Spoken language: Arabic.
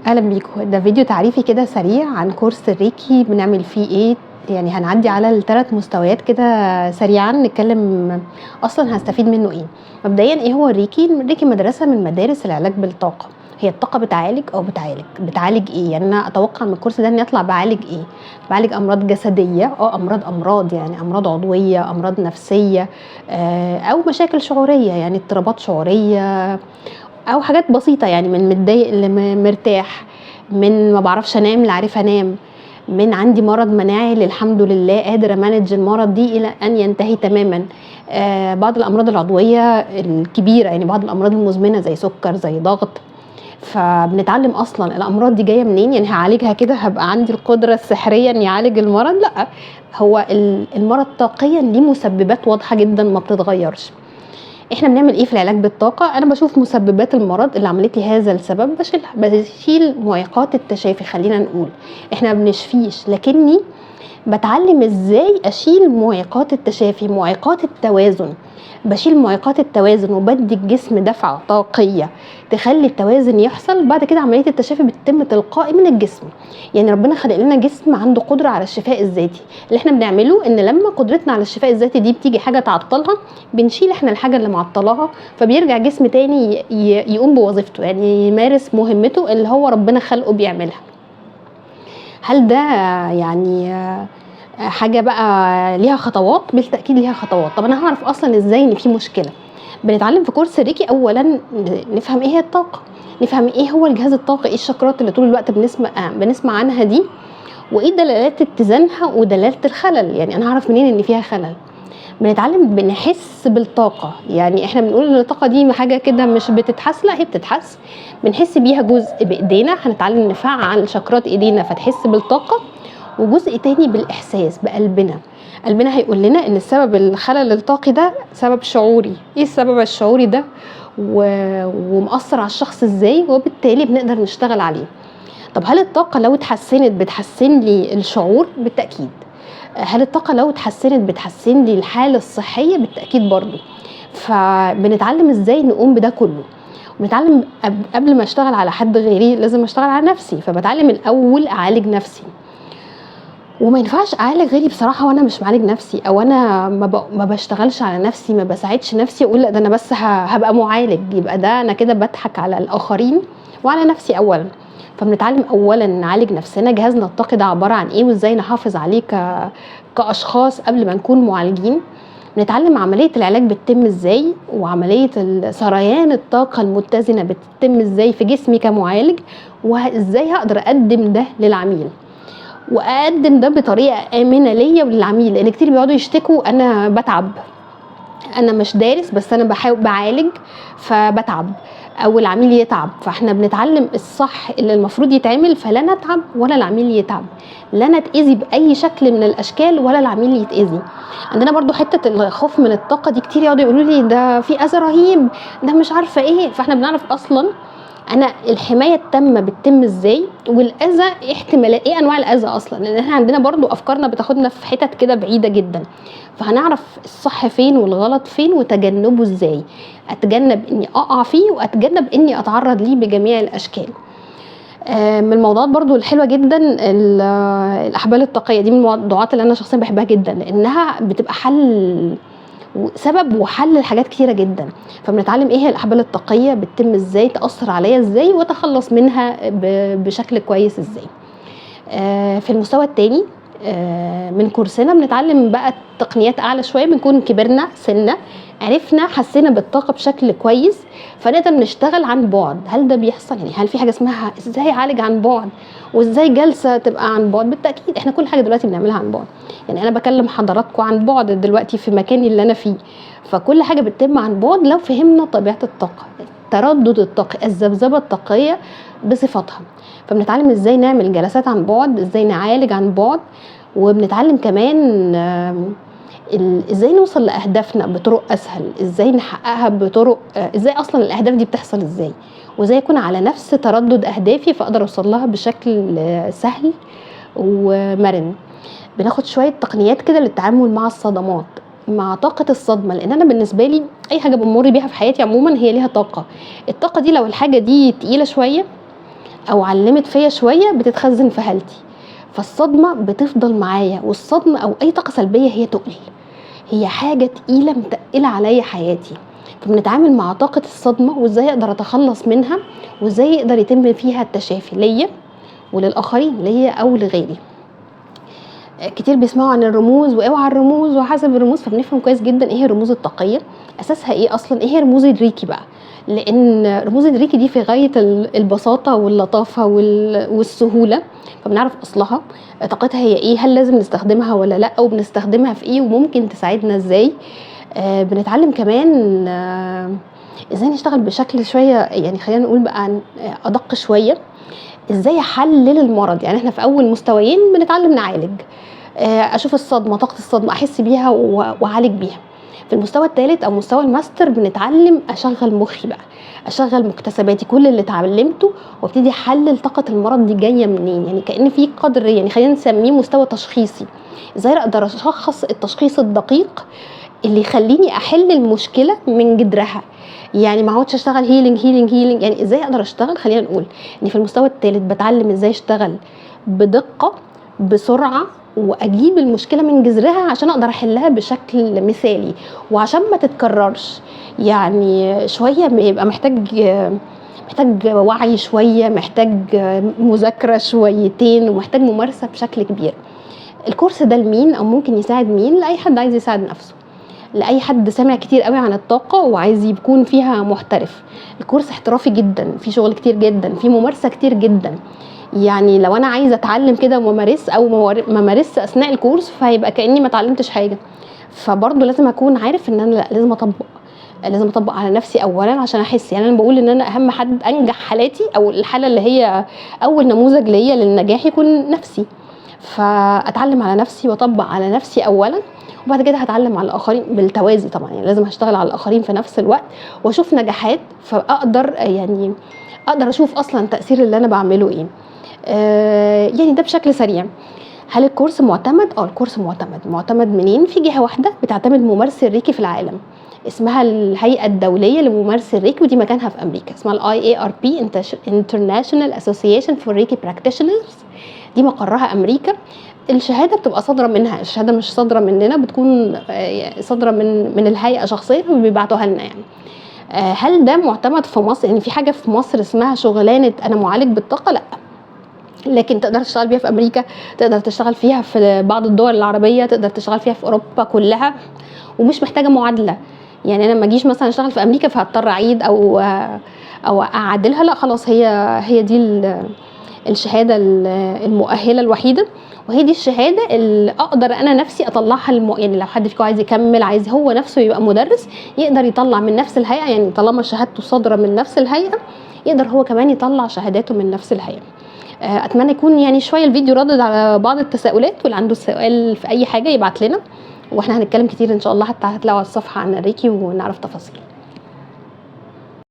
اهلا بيكم. ده فيديو تعريفي كده سريع عن كورس الريكي بنعمل فيه ايه. يعني هنعدي على ال3 مستويات كده سريعا، نتكلم اصلا هستفيد منه ايه. مبدئيا ايه هو الريكي؟ الريكي مدرسه من مدارس العلاج بالطاقه. هي الطاقه بتعالج او بتعالج ايه؟ يعني انا اتوقع من الكورس ده اني اطلع بعالج ايه؟ بعالج امراض جسديه، امراض يعني امراض عضويه، امراض نفسيه، او مشاكل شعوريه، يعني اضطرابات شعوريه، او حاجات بسيطه، يعني من متضايق لمرتاح، من ما بعرفش انام لعارف انام، من عندي مرض مناعي للحمد لله قادر امانج المرض دي الى ان ينتهي تماما. بعض الامراض العضويه الكبيره، يعني بعض الامراض المزمنه زي سكر، زي ضغط. فبنتعلم اصلا الامراض دي جايه منين. يعني هعالجها كده هبقى عندي القدره السحريه اني اعالج المرض؟ لا، هو المرض طاقيا ليه مسببات واضحه جدا ما بتتغيرش. احنا بنعمل ايه في العلاج بالطاقه؟ انا بشوف مسببات المرض اللي عملت لي هذا السبب، بشيل معيقات التشافي. خلينا نقول احنا ما بنشفيش، لكني بتعلم ازاي اشيل معيقات التشافي، معيقات التوازن. بشيل معيقات التوازن وبدي الجسم دفعه طاقيه تخلي التوازن يحصل. بعد كده عمليه التشافي بتتم تلقائي من الجسم. يعني ربنا خلق لنا جسم عنده قدره على الشفاء الذاتي. اللي احنا بنعمله ان لما قدرتنا على الشفاء الذاتي دي بتيجي حاجه تعطلها، بنشيل احنا الحاجه اللي معطلاها، فبيرجع جسم تاني يقوم بوظيفته، يعني يمارس مهمته اللي هو ربنا خلقه بيعملها. هل ده يعني حاجه بقى ليها خطوات؟ بالتاكيد ليها خطوات. طب انا هعرف اصلا ازاي ان في مشكله؟ بنتعلم في كورس ريكي اولا نفهم ايه هي الطاقه، نفهم ايه هو الجهاز الطاقي، ايه الشكرات اللي طول الوقت بنسمع عنها دي، وايه دلالات اتزانها ودلاله الخلل. يعني انا هعرف منين ان فيها خلل؟ بنتعلم بنحس بالطاقه. يعني احنا بنقول ان الطاقه دي حاجه كده مش بتتحس، لا هي بتتحس، بنحس بيها. جزء بايدينا، هنتعلم نفعل شكرات ايدينا فتحس بالطاقه، وجزء تاني بالاحساس بقلبنا. قلبنا هيقول لنا ان السبب الخلل الطاقي ده سبب شعوري. ايه السبب الشعوري ده ومأثر على الشخص ازاي، وبالتالي بنقدر نشتغل عليه. طب هل الطاقه لو اتحسنت بتحسن لي الشعور؟ بالتاكيد. هل الطاقه لو اتحسنت بتحسن لي الحاله الصحيه؟ بالتاكيد برضو. فبنتعلم ازاي نقوم بده كله. بنتعلم قبل ما اشتغل على حد غيري لازم اشتغل على نفسي، فبتعلم الاول اعالج نفسي. وما ينفعش اعالج غيري بصراحه وانا مش معالج نفسي، او انا ما بشتغلش على نفسي، ما بساعدش نفسي، اقول لا ده انا بس هبقى معالج. يبقى ده انا كده بضحك على الاخرين وعلى نفسي اولا. فبنتعلم اولا نعالج نفسنا. جهازنا الطاقي ده عباره عن ايه، وازاي نحافظ عليه كاشخاص قبل ما نكون معالجين. بنتعلم عمليه العلاج بتتم ازاي، وعمليه سريان الطاقه المتزنه بتتم ازاي في جسمي كمعالج، وازاي هقدر اقدم ده للعميل، واقدم ده بطريقه امنه ليا وللعميل. لان كتير بيقعدوا يشتكوا انا بتعب، انا مش دارس بس انا بحاول بعالج فبتعب، او العميل يتعب. فاحنا بنتعلم الصح اللي المفروض يتعمل، فلا نتعب ولا العميل يتعب، لا نتاذي باي شكل من الاشكال ولا العميل يتاذي. عندنا برضو حته الخوف من الطاقه دي، كتير يقعدوا يقولوا لي ده في اذى رهيب، ده مش عارفه ايه. فاحنا بنعرف اصلا انا الحمايه التامه بتتم ازاي، والاذى احتمالات ايه، انواع الاذى اصلا. لان احنا عندنا برضو افكارنا بتاخدنا في حتت كده بعيده جدا. فهنعرف الصح فين والغلط فين وتجنبه ازاي. اتجنب اني اقع فيه، واتجنب اني اتعرض ليه بجميع الاشكال. من الموضوعات برضو الحلوه جدا الاحبال الطاقيه دي، من الموضوعات اللي انا شخصيا بحبها جدا، لانها بتبقى حل سبب وحل لحاجات كتيره جدا. فبنتعلم ايه هي الاحبال الطاقيه، بتتم ازاي، تاثر عليا ازاي، واتخلص منها بشكل كويس ازاي. في المستوى الثاني من كورسنا بنتعلم بقى تقنيات اعلى شويه. بنكون كبرنا سنه، عرفنا حسينا بالطاقه بشكل كويس، فنقدر نشتغل عن بعد. هل ده بيحصل؟ يعني هل في حاجه اسمها ازاي اعالج عن بعد، وازاي جلسه تبقى عن بعد؟ بالتاكيد احنا كل حاجه دلوقتي بنعملها عن بعد. يعني انا بكلم حضراتكم عن بعد دلوقتي في مكاني اللي انا فيه. فكل حاجه بتتم عن بعد لو فهمنا طبيعه الطاقه، تردد الطاقه، الذبذبه الطاقيه بصفتها. فبنتعلم ازاي نعمل جلسات عن بعد، ازاي نعالج عن بعد. وبنتعلم كمان ازاي نوصل لاهدافنا بطرق اسهل، ازاي نحققها بطرق، ازاي اصلا الاهداف دي بتحصل ازاي، وازاي اكون على نفس تردد اهدافي فاقدر اوصل لها بشكل سهل ومرن. بناخد شويه تقنيات كده للتعامل مع الصدمات، مع طاقه الصدمه. لان انا بالنسبه لي اي حاجه بمر بيها في حياتي عموما هي ليها طاقه. الطاقه دي لو الحاجه دي تقيله شويه او علمت فيا شويه بتتخزن في هالتي، فالصدمه بتفضل معايا. والصدمه او اي طاقه سلبيه هي تقل، هي حاجه تقيله متقله عليا حياتي. فبنتعامل مع طاقه الصدمه وازاي اقدر اتخلص منها، وازاي يقدر يتم فيها التشافي ليا وللاخرين، ليا او لغيري. كتير بيسمعوا عن الرموز واوعى الرموز وحسب الرموز، فبنفهم كويس جدا ايه الرموز الطاقيه، اساسها ايه اصلا، ايه هي رموز الريكي بقى. لان رموز الريكي دي في غايه البساطه واللطافه والسهوله، فبنعرف اصلها، طاقتها هي ايه، هل لازم نستخدمها ولا لا، وبنستخدمها في ايه، وممكن تساعدنا ازاي. بنتعلم كمان ازاي نشتغل بشكل شويه، يعني خلينا نقول بقى ادق شويه، ازاي احلل المرض. يعني احنا في اول مستويين بنتعلم نعالج، اشوف الصدمه، طاقه الصدمه احس بيها واعالج بيها. في المستوى الثالث او مستوى الماستر بنتعلم اشغل مخي بقى، اشغل مكتسباتي، كل اللي اتعلمته، وابتدي احلل طاقه المرض دي جايه منين. يعني كأن في قدر، يعني خلينا نسميه مستوى تشخيصي، ازاي اقدر اشخص التشخيص الدقيق اللي يخليني احل المشكله من جذرها. يعني ما اقعدش اشتغل هيلينج هيلينج هيلينج، يعني ازاي اقدر اشتغل. خلينا نقول ان في المستوى الثالث بتعلم ازاي اشتغل بدقه، بسرعه، واجيب المشكله من جذرها عشان اقدر احلها بشكل مثالي وعشان ما تتكررش. يعني شويه يبقى محتاج وعي شويه، محتاج مذاكره شويتين، ومحتاج ممارسه بشكل كبير. الكورس ده لمين؟ او ممكن يساعد مين؟ لاي حد عايز يساعد نفسه، لاي حد سامع كتير قوي عن الطاقه وعايز يكون فيها محترف. الكورس احترافي جدا، في شغل كتير جدا، في ممارسه كتير جدا. يعني لو انا عايزه اتعلم كده وممارس او ما مارس اثناء الكورس، فهيبقى كاني ما اتعلمتش حاجه. فبرضه لازم اكون عارف ان انا لا، لازم اطبق على نفسي اولا عشان احس. يعني انا بقول ان انا اهم حد انجح حالاتي، او الحاله اللي هي اول نموذج ليا للنجاح يكون نفسي. فاتعلم على نفسي واطبق على نفسي اولا، وبعد كده هتعلم على الاخرين بالتوازي طبعا. يعني لازم هشتغل على الاخرين في نفس الوقت واشوف نجاحات، فاقدر يعني اقدر اشوف اصلا تاثير اللي انا بعمله ايه. يعني ده بشكل سريع. هل الكورس معتمد؟ الكورس معتمد منين؟ في جهه واحده بتعتمد ممارسه الريكي في العالم، اسمها الهيئه الدوليه لممارسه الريكي، ودي مكانها في امريكا، اسمها الاي اي ار بي، International Association for Reiki Practitioners. دي مقرها امريكا. الشهاده بتبقى صادره منها، الشهاده مش صادره مننا، بتكون صادره من الهيئه شخصيا وبيبعتوها لنا. يعني هل ده معتمد في مصر؟ يعني في حاجه في مصر اسمها شغلانه انا معالج بالطاقه؟ لا، لكن تقدر تشتغل بيها في امريكا، تقدر تشتغل فيها في بعض الدول العربيه، تقدر تشتغل فيها في اوروبا كلها، ومش محتاجه معادله. يعني انا لما اجيش مثلا اشتغل في امريكا فهضطر اعيد او اعدلها، لا خلاص، هي دي الشهاده المؤهله الوحيده، وهي دي الشهاده اللي اقدر انا نفسي اطلعها يعني لو حد فيكم عايز يكمل، عايز هو نفسه يبقى مدرس، يقدر يطلع من نفس الهيئه. يعني طالما شهادته صادره من نفس الهيئه، يقدر هو كمان يطلع شهاداته من نفس الهيئه. اتمنى يكون يعني شويه الفيديو ردد على بعض التساؤلات، واللي عنده سؤال في اي حاجه يبعت لنا، واحنا هنتكلم كتير ان شاء الله، حتى هتلاقوا على الصفحه عن الريكي ونعرف تفاصيل.